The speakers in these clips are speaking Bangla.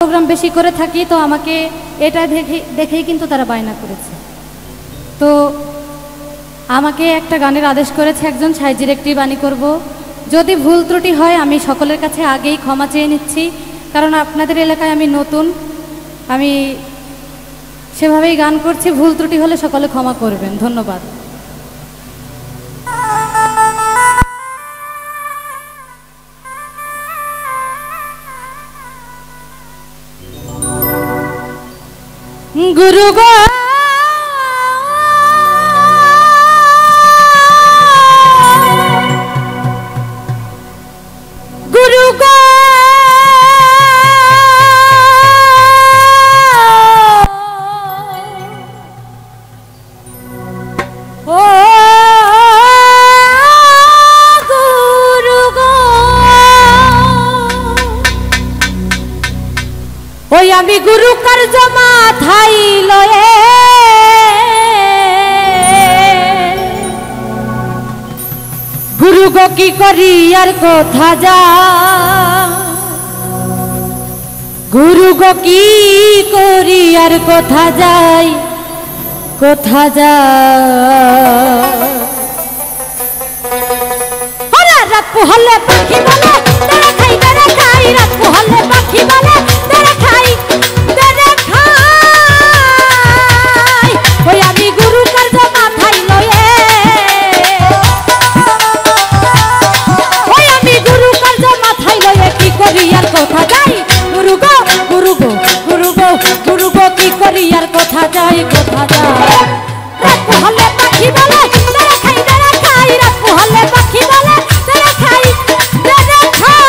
প্রোগ্রাম বেশি করে থাকি, তো আমাকে এটা দেখেই কিন্তু তারা বায়না করেছে। তো আমাকে একটা গানের আদেশ করেছে একজন, সাইজির একটি বাণী করব। যদি ভুল ত্রুটি হয় আমি সকলের কাছে আগেই ক্ষমা চেয়ে নিচ্ছি, কারণ আপনাদের এলাকায় আমি নতুন, আমি সেভাবেই গান করছি। ভুল ত্রুটি হলে সকলে ক্ষমা করবেন। ধন্যবাদ। গুরু গো গুরু গো ও গুরু গো, ওই আমি গুরু কার্য মাথায় লয়ে গুরু গো কি করি আর কোথা যা, গুরু গো কি করি আর কোথা যাই, কোথা যা। রাত পোহালে পাখি বলে তারা খাই, তারা খাই। রাত পোহালে পাখি বলে তারা খাই, তারা খাই। ওই আমি গুরু কার্য মাথায় লয়ে, ওই আমি গুরু কার্য মাথায় লয়ে কি করি আর কোথা যাই, গুরু গো গুরু গো গুরু গো গুরু গো কি করি আর কোথা যাই, কোথা যাই। রাত পোহালে পাখি বলে তারা খাই, তারা খাই। রাত পোহালে পাখি বলে তারা খাই, তারা খাই।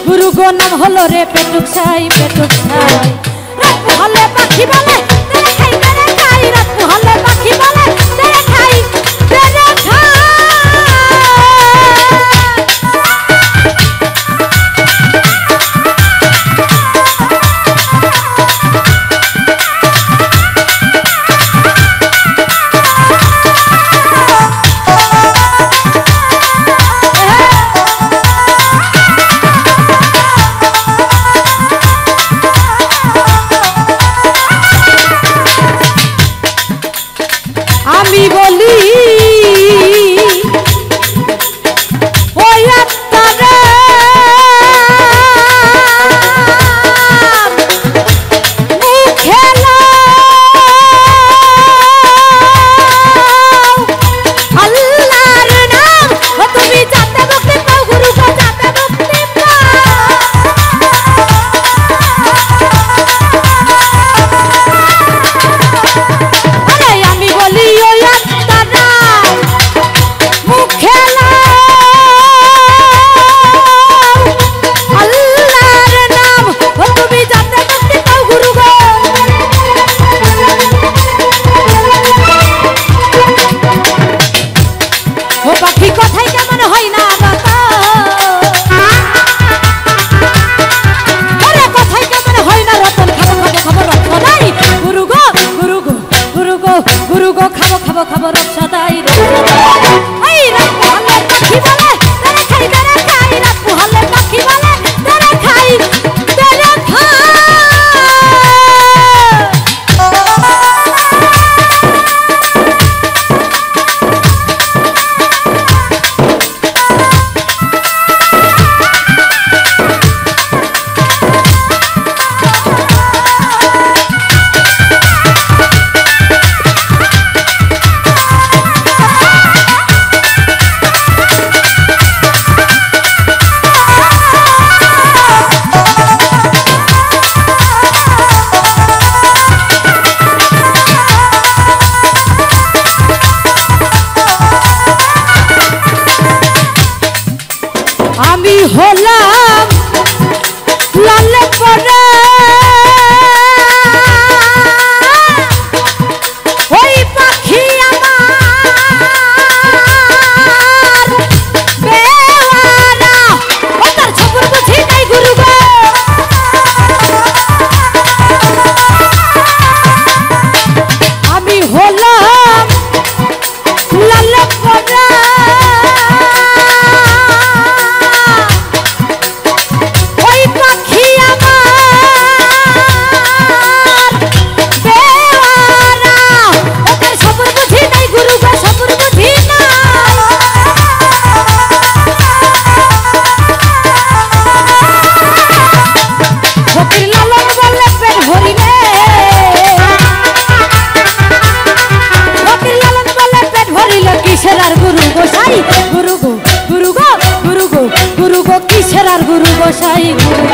গুরু গো নাম হলো রে পেটুক ছাই, পেটুক ছাই। রাত পোহালে পাখি বলে তারা খাই, তারা খাই। রাত পোহালে পাখি বলে তারা খাই, তারা খাই। আমি হলাম লালে পরে ওই পাখি আমার বেওয়ারা ও তার খবর বুঝি নাই গুরু গো আমি হলাম লালে পরে গুরু গো কিসের আর গুরু গোসাই গুরু